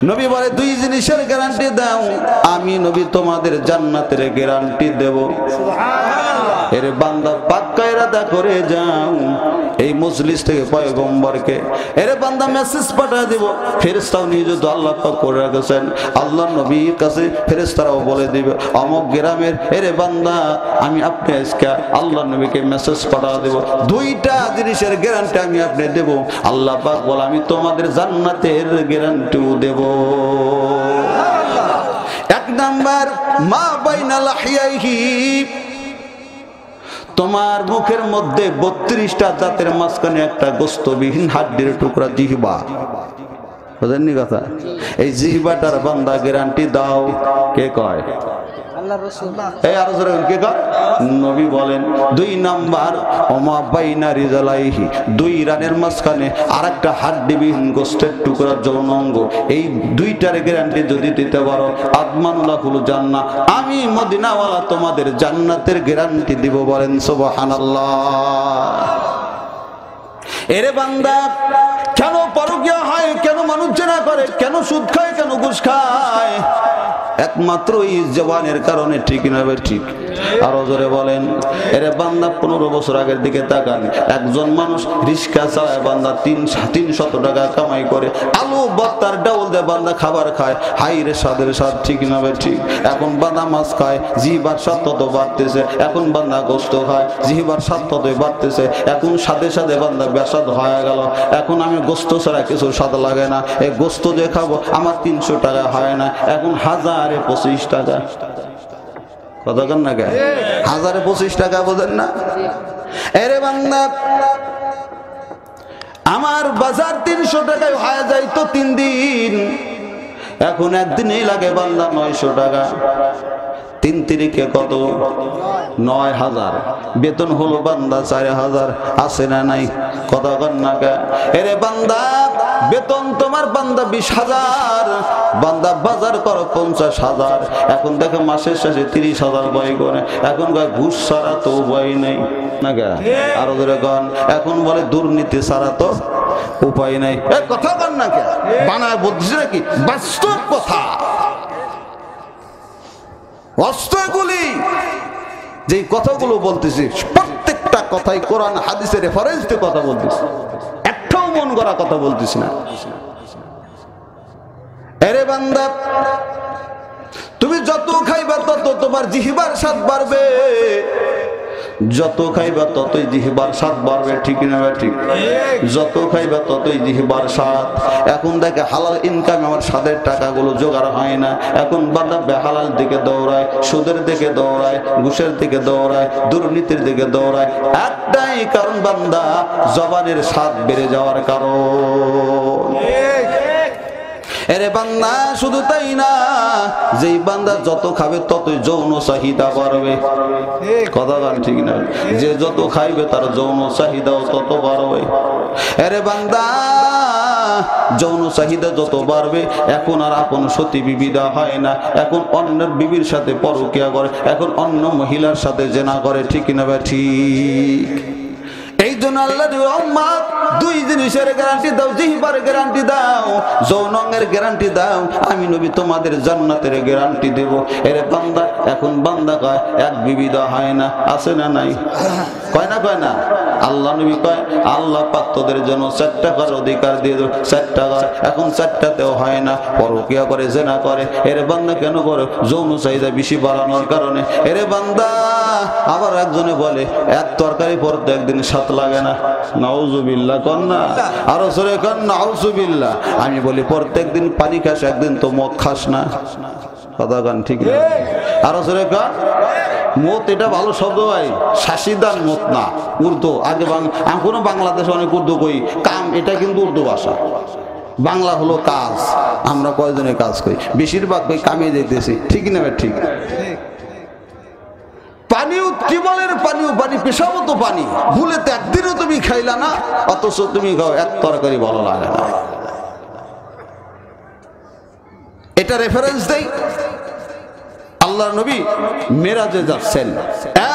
নবী বলে দুই জিনিসের গ্যারান্টি দাও, আমি নবী তোমাদের জান্নাতের গ্যারান্টি দেব। সুবহানাল্লাহ। এর বান্দা পাক্কা ইরাদা করে যাও এই মজলিস থেকে পয়গম্বরকে এর বান্দা মেসেজ পাঠিয়ে দিব। ফেরেশতাও নিয়োজিত আল্লাহ পাক করে রেখেছেন, আল্লাহ নবীর কাছে ফেরেশতারাও বলে দিবে অমুক গ্রামের এর বান্দা আমি আপনি আজকে আল্লাহ নবীকে মেসেজ পাঠিয়ে দেব। দুইটা জিনিসের গ্যারান্টি আমি আপনি দেব। আল্লাহ পাক বলে আমি তোমাদের জান্নাতের গ্যারান্টিও দেব। এক নাম্বার মা বাইনা লাহিয়াইহি, তোমার মুখের মধ্যে 32টা দাঁতের মাঝখানে একটা গোস্তবিহীন হাড্ডির টুকরা জিহ্বা। বুঝেননি কথা? এই জিহ্বাটার বান্দা গ্যারান্টি দাও। কে কয়? আল্লাহর রাসূল। এই আরো জোরে কে কয়? নবী বলেন দুই নাম্বার ওমা বাইনা রিজালাইহি, দুই রানের মাঝখানে আরেকটা হাড্ডিবিহীন গোস্তের টুকরা যৌন অঙ্গ। এই দুইটার গ্যারান্টি যদি দিতে পারো আদমানুল্লাহুল জান্নাহ, আমি মদিনাওয়ালা তোমাদের জান্নাতের গ্যারান্টি দিব। বলেন সুবহানাল্লাহ। এরে বান্দা কেন পরকিয়া হয়, কেন মানুষ জেনা করে, কেন সুদ খায়, কেন ঘুষ খায়? একমাত্র এই জবানের কারণে। ঠিক না ঠিক? আরো জোরে বলেন। এরে বান্দা 15 বছর আগের দিকে তাকান, একজন মানুষ রিক্সা চালায়, বান্দা 300 টাকা কামাই করে, আলু ভর্তার ডাউল দিয়ে বান্দা খাবার খায়, হাই রে স্বাদের স্বাদ। ঠিক না ঠিক? এখন বান্দা মাছ খায়, জিহ্বার স্বাদ তত বাড়তেছে। এখন বান্দা গোস্ত খায়, জিহ্বার স্বাদ ততই বাড়তেছে। এখন সাথে সাথে বান্দা বেস্বাদ হয়ে গেল। এখন আমি গোস্ত ছাড়া কিছু স্বাদ লাগে না, এই গোস্ত যে খাবো আমার 300 টাকা হয় না, এখন 1025 টাকা। কথা কন না কে? 1025 টাকা। বোঝেন না? এরে বান্দা আমার বাজার 300 টাকায় হয়ে যায় তো 3 দিন, এখন একদিনেই লাগে বান্দা 900 টাকা। 3 তিরিকে কত? 9000। বেতন হলো বান্দা 4000। আছে না নাই? কথা কন না কে? এরে বান্দা বেতন তোমার বান্দা 20,000, বান্দা বাজার করো 50,000। এখন দেখো মাসের শেষে 30,000 বই করে। এখন কয় ঘুষ ছাড়া তো উপায় নেই না কে? আরো ধরে কন। এখন বলে দুর্নীতি ছাড়া তো উপায় নেই। কথা কন না কে? বানায় বলছিস নাকি? বাস্তব কথা। অস্ত্রগুলি যে কথাগুলো বলতেছি প্রত্যেকটা কথাই কোরআন হাদিসের রেফারেন্স দিয়ে কথা বলতেছি, একটাও মন গড়া কথা বলতেছি না। এরে বান্দা তুমি যত খাইবা তত তোমার জিহ্বার স্বাদ বাড়বে, যত খাইবা ততই জিহ্বার স্বাদ বাড়বে। ঠিক না ঠিক? যত খাইবা ততই জিহ্বার স্বাদ। এখন দেখে হালাল ইনকাম আমার স্বাদের টাকাগুলো জোগাড় হয় না, এখন বান্দা বেহালাল দিকে দৌড়ায়, সুদের দিকে দৌড়ায়, ঘুষের দিকে দৌড়ায়, দুর্নীতির দিকে দৌড়ায়। একটাই কারণ, বান্দা জবানের স্বাদ বেড়ে যাওয়ার কারণ। এরে বান্দা শুধু তাই না, যেই বান্দা যত খাবে ততই যৌন চাহিদা বাড়বে। কথা গান ঠিক না? যে যত খাইবে তার যৌন চাহিদাও তত বাড়বে। এরে বান্দা যৌন চাহিদা যত বাড়বে, এখন আর আপন সতী বিবিধা হয় না, এখন অন্যের বিবির সাথে পরকিয়া করে, এখন অন্য মহিলার সাথে জেনা করে। ঠিক না ঠিক? এই জন্য আল্লাহ দুই জিনিসের গ্যারান্টি দাও, জিহ্বার গ্যারান্টি দাও, যৌনঙ্গের গ্যারান্টি দাও, আমি নবী তোমাদের জান্নাতের গ্যারান্টি দেব। এরে বান্দা এখন বান্দা কয় এক বিবিধা হয় না। আছে না নাই? কয় না? কয় না? আল্লাহ নবী কয় আল্লাহ পাক তোদের জন্য 4 টাকার অধিকার দিয়ে দেব। 4 টাকা। এখন 4টাতেও হয় না, পরকিয়া করে, জেনা করে। এরে বান্দা কেন করে? যৌন চাহিদা বেশি বাড়ানোর কারণে। এরে বান্দা আবার একজনে বলে এক তরকারি পড়তে একদিন স্বাদ লাগে না। নাউজুবিল্লাহ কন না? আরো জোরে কন নাউজুবিল্লাহ। আমি বলি প্রত্যেকদিন পানি খাস, একদিন তো মদ খাস না। কথা গান ঠিক না? আরো জোরে কন। মত এটা ভালো শব্দ ভাই, শাসিদান মত না, উর্দু। আগে এখনো বাংলাদেশে অনেক উর্দু কই, কাম এটা কিন্তু উর্দু ভাষা। বাংলা হলো কাজ। আমরা কয়জনে কাজ করি? বেশিরভাগ কই কামিয়ে যেতেছি। ঠিক না? ঠিক। পানিও টিবলের পানিও পানি, পেশাবো তো পানি। ভুলেতে একদিনও তুমি খাইলা না, অথচ তুমি খাও এক তরকারি ভালো লাগে না। এটা রেফারেন্স দেই। আল্লাহর নবী মেরাজে যাচ্ছেন,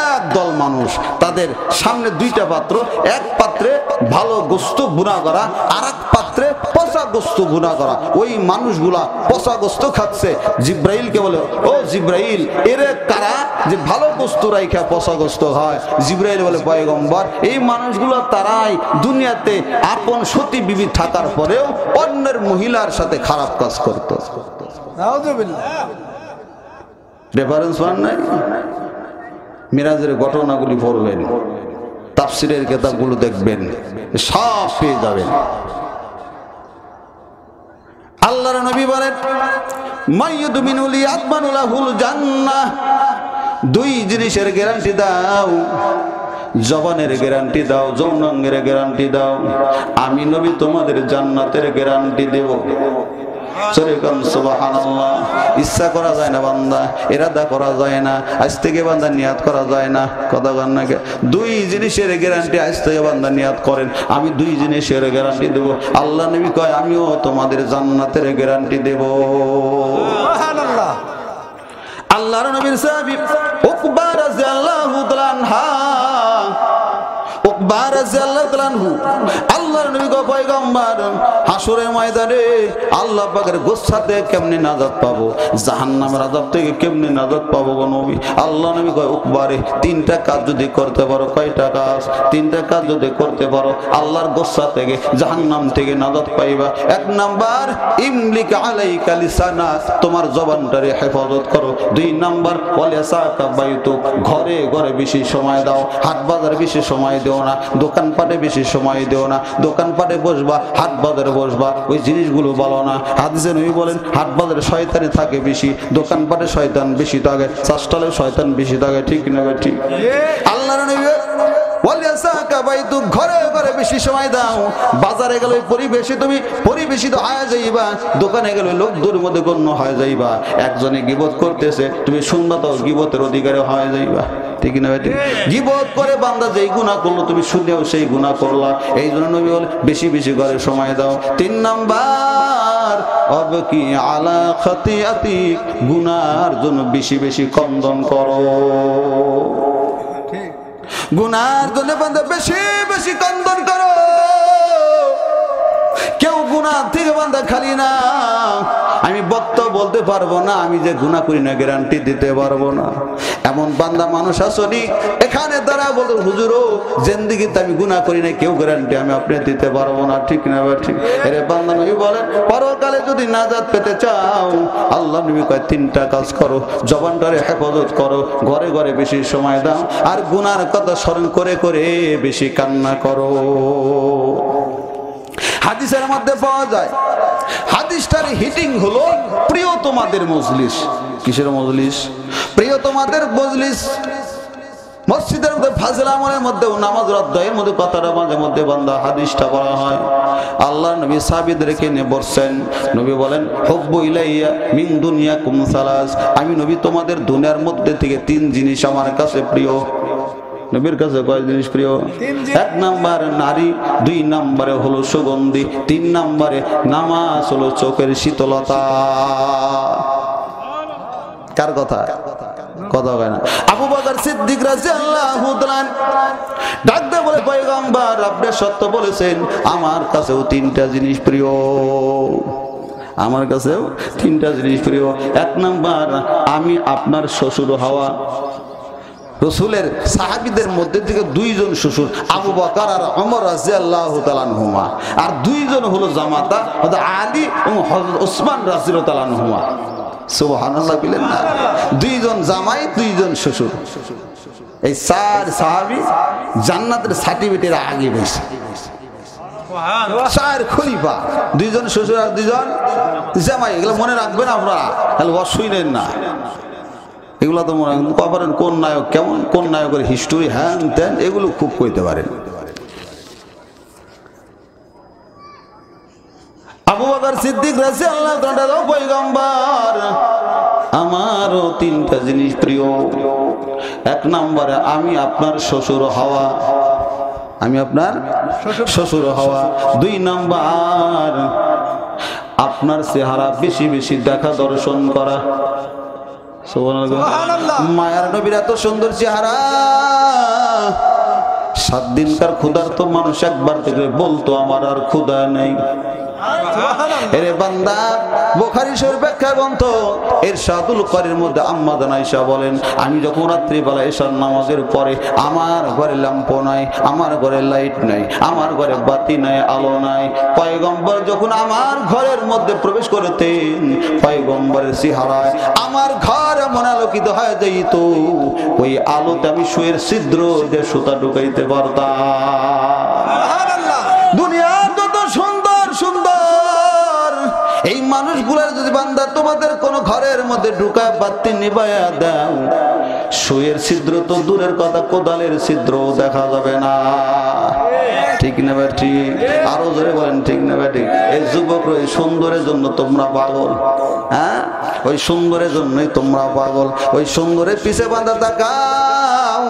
এক দল মানুষ, তাদের সামনে 2টা পাত্র, এক পাত্রে ভালো গোস্ত বুনা করা, আর এক পাত্রে পচা গোস্ত গুনাহ করা। ওই মানুষগুলা পচা গোস্ত খাচ্ছে। জিব্রাইলকে বলে, ও জিব্রাইল, এরে কারা যে ভালো গোস্ত রাইখা পচা গোস্ত হয়? জিব্রাইল বলে, পয়গম্বর, এই মানুষগুলো তারাই দুনিয়াতে আপন সতী বিবি থাকার পরেও অন্যের মহিলার সাথে খারাপ কাজ করত। রেফারেন্স পান নাই? মিরাজের ঘটনাগুলি পড়বেন, তাফসিরের কিতাবগুলো দেখবেন, সব পেয়ে যাবেন। আল্লাহর নবী বলেন, মাইয়ুদমিনু লিয়াদমানু লাহুল জান্নাহ। দুই জিনিসের গ্যারান্টি দাও, জবানের গ্যারান্টি দাও, যৌনাঙ্গের গ্যারান্টি দাও, আমি নবী তোমাদের জান্নাতের গ্যারান্টি দেব। সুবহানাল্লাহ। ইচ্ছা করা যায় না বান্দা, ইরাদা করা যায় না, আজ থেকে বান্দা নিয়াত করা যায় না। কথা বলেন না? দুই জিনিসের গ্যারান্টি আজ থেকে বান্দা নিয়াত করেন, আমি দুই জিনিসের গ্যারান্টি দেব। আল্লাহ নবী কয়, আমিও তোমাদের জান্নাতের গ্যারান্টি দেব। সুবহানাল্লাহ। আল্লাহর নবীর সাহাবী উকবা রাদিয়াল্লাহু তাআলা আনহা, উকবা রাদিয়াল্লাহু তাআলা আনহু আল্লাহর নবী গো পয়গম্বর, হাসরের ময়দানে আল্লাহ পাকের গোসাতে কেমনে নাজাত পাবো, জাহান্নামের আযাব থেকে কেমনে নাজাত পাবো গো নবী? আল্লাহ নবী কয়, উকবারে, তিনটা কাজ যদি করতে পারো। কয়টা কাজ? তিনটা কাজ যদি করতে পারো, আল্লাহর গোসা থেকে, জাহান্নাম থেকে নাজাত পাইবা। এক নাম্বার, ইমলিক আলাইকা লিসানাক, তোমার জবানটারে হেফাজত করো। দুই নাম্বার, ওয়ালিসাকা বাইতুক, ঘরে ঘরে বেশি সময় দাও, হাট বাজার বেশি সময় দিও না, দোকানপাটে বেশি সময় দিও না। দোকানপাটে বসবা, হাট বাজারে বসবা, ওই জিনিসগুলো ভালো না। হাদিসে নবী বলেন, হাট বাজারে শয়তানি থাকে বেশি, দোকানপাটে শয়তান বেশি থাকে, চাষটালে শয়তান বেশি থাকে। ঠিক না? ঠিক। আল্লাহর নবী ওয়ালিসাকা বাইতুক, ঘরে ঘরে বেশি সময় দাও। বাজারে গেলে পরিবেশে তুমি পরিবেশিত হয়ে যাইবা, দোকানে গেলে লোকদের মধ্যে গণ্য হয়ে যাইবা। একজনে গীবত করতেছে, তুমি শুনবা তো গীবতের অধিকারী হয়ে যাইবা। ঠিক না? গীবত করে বান্দা যেই গুনাহ করলো, তুমি শুনেও সেই গুনাহ করলা। এই জন্য নবী বলে, বেশি বেশি ঘরে সময় দাও। তিন নাম্বার, অবকি আলা খাতিয়াতিক, গুনার জন্য বেশি বেশি কন্দন করো। গুনার জন্য বান্দা বেশি বেশি কন্দন করো। কেউ গুনাহ থেকে বান্দা খালি না। আমি বক্তব্য বলতে পারবো না, আমি যে গুনাহ করি না গ্যারান্টি দিতে পারবো না। এমন বান্দা মানুষ আসনি এখানে তারা বলে, হুজুরও জিন্দেগিতে আমি গুনাহ করি না, কেউ গ্যারান্টি আমি আপনি দিতে পারবো না। ঠিক না? ঠিক। এর বান্দা নবী বলেন, পরকালে যদি নাজাত পেতে চাও, আল্লাহ নবী কয়, তিনটা কাজ করো। জবানটারে হেফাজত করো, ঘরে ঘরে বেশি সময় দাও, আর গুনার কথা স্মরণ করে করে বেশি কান্না করো। হাদিসের মধ্যে পাওয়া যায়, হাদিসটার হিটিং হলো প্রিয় তোমাদের মজলিস। কিসের মজলিস? প্রিয় তোমাদের মজলিস। মসজিদের মধ্যে ফাজিল আমলের মধ্যে, নামাজ অধ্যায়ের মধ্যে কথাটা মাঝে মধ্যে বান্দা হাদিসটা বলা হয়। আল্লাহ নবী সাহাবীদেরকে নিয়ে বলছেন, নবী বলেন, হুব্বু ইলাইয়া মিন দুনিয়াকুম সালাস, আমি নবী তোমাদের দুনিয়ার মধ্যে থেকে তিন জিনিস আমার কাছে প্রিয়। নবীর কাছে কয় জিনিস প্রিয়? এক নম্বরে নারী, দুই নম্বরে হলো সুগন্ধি, তিন নম্বরে নামাজ হলো চোখের শীতলতা। কার কথা? কথা হয় না। আবু বকর সিদ্দিক রাদিয়াল্লাহু তাআলা ডাক দিয়ে বলে, পয়গম্বর, আপনি সত্য বলেছেন, আমার কাছেও তিনটা জিনিস প্রিয়। আমার কাছেও তিনটা জিনিস প্রিয়। এক নাম্বার, আমি আপনার শ্বশুর হওয়া। রাসূলের সাহাবীদের মধ্যে থেকে দুইজন শ্বশুর, আবু বকর আর ওমর রাদিয়াল্লাহু তাআলা আনহুমা, আর দুইজন হলো জামাতা, আলী এবং হযরত ওসমান রাদিয়াল্লাহু তাআলা আনহুমা। সুবহানাল্লাহ বলেন না? দুইজন জামাই, দুইজন শ্বশুর। এই চার সাহাবী জান্নাতের সার্টিফিকেটের আগে বসে। চার খলিফা, দুইজন শ্বশুর আর দুইজন জামাই। এগুলো মনে রাখবেন আপনারা, তাহলে অসুইলেন না। এগুলো তো মনে রাখবেন। কোন নায়ক কেমন, কোন নায়কের হিস্টোরি, হ্যান ত্যান, এগুলো খুব কইতে পারেন। আবু বকর সিদ্দিক রাদিয়াল্লাহু তাআলা, পয়গম্বর, আমারও তিনটা জিনিস প্রিয়। এক নম্বরে, আমি আপনার শ্বশুর হওয়া, আমি আপনার শ্বশুর হওয়া। দুই নাম্বার, আপনার চেহারা বেশি বেশি দেখা দর্শন করা। সুবহানাল্লাহ। মায়ার নবীর এত সুন্দর চেহারা, 7 দিনকার ক্ষুধার্ত মানুষ একবার থেকে বলতো আমার আর ক্ষুধা নেই। এরে বান্দা, বুখারী শরীফ ব্যাখ্যা গ্রন্থ ইরশাদুল কারীর মধ্যে আম্মা জান আয়েশা বলেন, আমি যখন রাত্রিবেলা এশার নামাজের পরে আমার ঘরে ল্যাম্প নাই, আমার ঘরে লাইট নাই, আমার ঘরে বাতি নাই, আলো নাই, পয়গম্বর যখন আমার ঘরের মধ্যে প্রবেশ করতেন, পয়গম্বরের চেহারায় আমার ঘর এমন আলোকিত হয়ে যাইত, ওই আলোতে আমি সুয়ের ছিদ্র দিয়ে সুতা ঢুকাইতে পারতাম। দুনিয়ার যত সুন্দর সুন্দর এই মানুষগুলার যদি বান্দা তোমাদের কোন ঘরের মধ্যে ঢুকায় বাতি নিভাইয়া দাও, সুয়ের ছিদ্র তো দূরের কথা, কোদালের ছিদ্র দেখা যাবে না। ঠিক না ভাই? ঠিক। আরো জোরে বলেন ঠিক না ভাই? ঠিক। এই যুবক ওই সুন্দরের জন্য তোমরা পাগল, হ্যাঁ, ওই সুন্দরের জন্যই তোমরা পাগল। ওই সুন্দরের পিছে বান্দা তাকাও,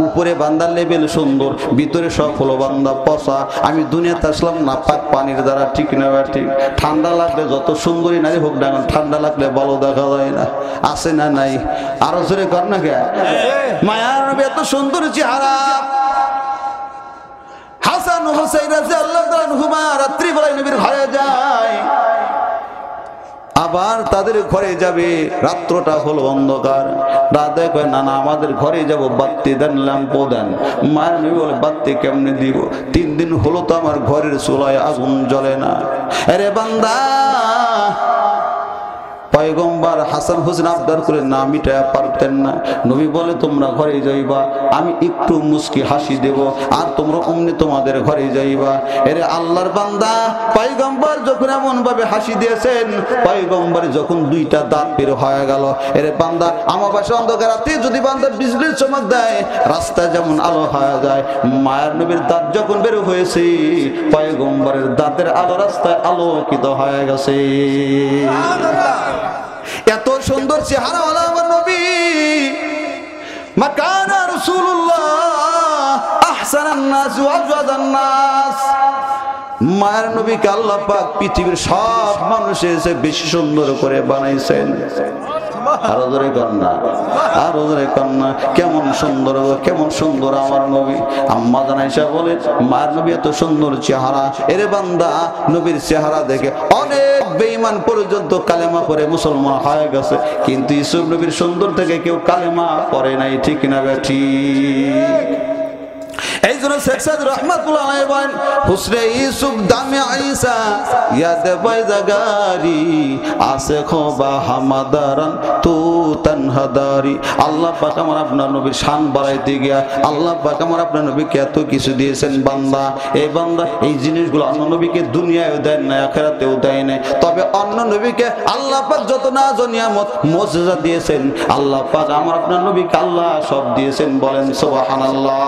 উপরে বান্দার লেভেল সুন্দর, ভিতরে সব হলো বান্দা পচা। আমি দুনিয়াতে আসলাম নাপাক পানির দ্বারা। ঠিক না ভাই? ঠিক। ঠান্ডা লাগলে যত সুন্দরী নারী হোক না, ঠান্ডা লাগলে ভালো দেখা যায় না, আছে না নাই? আরো জোরে কর না কে? মায়ার নবী এত সুন্দর চেহারা, হাসান ও হুসাইন রাদিয়াল্লাহু তাআলা আনহুমা রাত্রিবেলায় নবীর ঘরে যায়, আবার তাদের ঘরে যাবে, রাত্রটা হলো অন্ধকার, রাতে কয় না না আমাদের ঘরে যাব, বাতি দেন, ল্যাম্প দেন। মায়ের নবী বলে বাতি কেমনে দিব, 3 দিন হলো তো আমার ঘরের চুলায় আগুন জ্বলে না। আরে বান্দা, পয়গম্বর হাসান হোসেন আবদার করে না মিটায়া পারতেন না। নবী বলে তোমরা ঘরে যাইবা, আমি একটু মুস্কি হাসি দেব, আর তোমরা অমনি তোমাদের ঘরে যাইবা। এরে আল্লাহর বান্দা, পয়গম্বর যখন এমন ভাবে হাসি দিয়েছেন, পয়গম্বর যখন 2টা দাঁত বের হয়ে গেল, এরে বান্দা আমাবাসা অন্ধকার রাতে যদি বান্দা বিজলির চমক দেয়, রাস্তা যেমন আলো হয়ে যায়, মায়ের নবীর দাঁত যখন বের হয়েছে, পয়গম্বরের দাঁতের আলো রাস্তায় আলোকিত হয়ে গেছে। এত সুন্দর চেহারাওয়ালা আমার নবী, মাকানা রাসূলুল্লাহ আহসানান নাস ওয়া আজওয়াজান নাস। মায়ের নবীকে আল্লাহ পাক পৃথিবীর সব মানুষের চেয়ে বেশি সুন্দর করে বানাইছেন। আরো জোরে কন্যা, আরো জোরে কন্যা, কেমন সুন্দর, কেমন সুন্দর আমার নবী। আম্মা জান আয়েশা বলে মায়ের নবী এত সুন্দর চেহারা, এরে বান্দা নবীর চেহারা দেখে অনেক বেঈমান পর্যন্ত কালেমা পড়ে মুসলমান হয়ে গেছে, কিন্তু ইউসুফ নবীর সুন্দর থেকে কেউ কালেমা পড়ে নাই। ঠিক না বেঠি? এই জন্য শেখ সাদ রহমাতুল্লাহ আলাইহি বলেন, হুসনে ইউসুফ দামে ঈসা ইয়াদ বাইজাগারি আসে খোবা হামাদারান তু তানহাদারি। আল্লাহ পাক আমার আপনার নবীর শান বাড়াইতে গিয়া আল্লাহ পাক আমার আপনার নবীকে এত কিছু দিয়েছেন। বান্দা, এই বান্দা এই জিনিসগুলো অন্য নবীকে দুনিয়ায়ও দেন না, আখিরাতেও দেয় না। তবে অন্য নবীকে আল্লাহ পাক যত নাজ নিয়ামত মুজিজা দিয়েছেন, আল্লাহ পাক আমার আপনার নবীকে আল্লাহ সব দিয়েছেন। বলেন সুবহানাল্লাহ।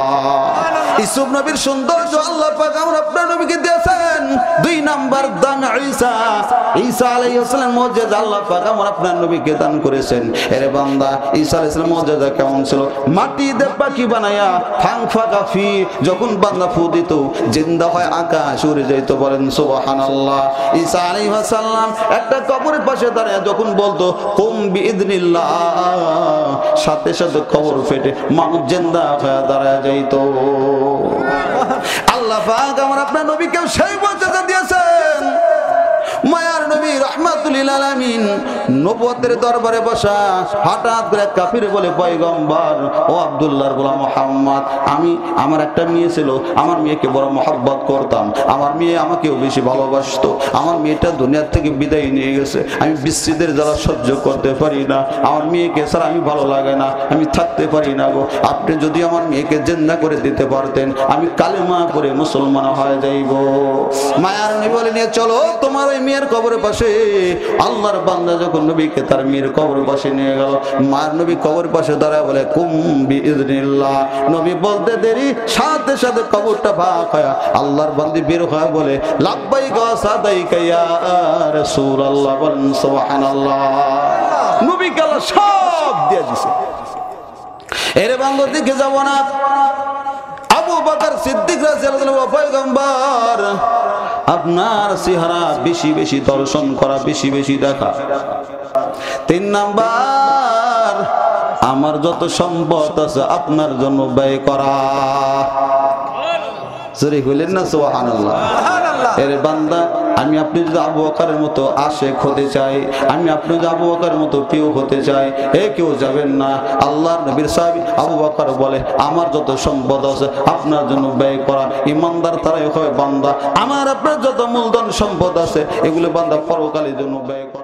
ইউসুফ নবীর সৌন্দর্য আল্লাহ পাক আমার আপনার নবীকে দিয়েছেন। 2 নাম্বার দাম ঈসা, ঈসা আলাইহিস সালাম মুজিজা আল্লাহ পাক আমার আপনার নবীকে দান করেছেন। এরে বান্দা, ঈসা আলাইহিস সালাম মুজিজা কেমন ছিল? মাটি দিয়ে পাখি বানায়া ফাং ফাকা ফি, যখন বান্দা ফু দিত জিন্দা হয় আকাশ উড়ে যেত। বলেন সুবহানাল্লাহ। ঈসা আলাইহিস সালাম একটা কবরের পাশে দাঁড়ায় যখন বলতো কুম বিইذনিল্লাহ, সাথে সাথে কবর ফেটে মানুষ জিন্দা হয়ে দাঁড়ায় যাইত। আল্লাহ পাক আমার আপনার নবীকে সেই মর্যাদা দিয়েছেন। মায়ার নবী রাহমাতুল লিল আলামিন নবুয়তের দরবারে বসা, হঠাৎ করে কাফির বলে পয়গম্বর ও আব্দুল্লাহর গোলাম মুহাম্মদ, আমি আমার একটা মেয়ে ছিল, আমার মেয়েকে বড় মহব্বত করতাম, আমার মেয়ে আমাকেও বেশি ভালোবাসতো, আমার মেয়েটা দুনিয়ার থেকে বিদায় নিয়ে গেছে, আমি বিচ্ছেদের জ্বালা সহ্য করতে পারি না, আমার মেয়েকে ছাড়া আমি ভালো লাগে না, আমি থাকতে পারি না গো, আপনি যদি আমার মেয়েকে জিন্দা করে দিতে পারতেন আমি কালেমা পড়ে মুসলমান হয়ে যাইব। মায়ার নবী বলে নিয়ে চলো তোমার ওই মেয়ের কবরের পাশে। আল্লাহর বান্দা যখন নবীকে তার মেয়ের কবরের পাশে নিয়ে গেল, মায়ের নবী কবরের পাশে দাঁড়ায় বলে কুম বিইذনিল্লাহ। নবী বলতে দেরি সাথে সাথে কবরটা ফাঁক হয়, আল্লাহর বান্দি বের হয় বলে লাব্বাইকা ওয়া সাদাইকা ইয়া রাসূলুল্লাহ। বলেন সুবহানাল্লাহ। নবীকে আল্লাহ সব দিয়ে দিয়েছে। এর বান্দা দিকে যাব না, আবু বকর সিদ্দিক রাদিয়াল্লাহু আনহু পয়গম্বর আপনার চেহারা বেশি বেশি দর্শন করা, বেশি বেশি দেখা। 3 নাম্বার আমার যত সম্পদ আছে আপনার জন্য ব্যয় করা। জোরে হইলেন না সুবহানাল্লাহ। এর বান্দা, আমি আপনি যদি আবু বকরের মতো আশেক হতে চাই, আমি আপনি যদি আবু বকরের মতো প্রিয় হতে চাই, কেউ যাবেন না। আল্লাহর নবীর সাহাবী আবু বকর বলে, আমার যত সম্পদ আছে আপনার জন্য ব্যয় করা। ইমানদার তারাই হয় বান্দা, আমার আপনার যত মূলধন সম্পদ আছে এগুলো বান্দা পরকালের জন্য ব্যয় করা।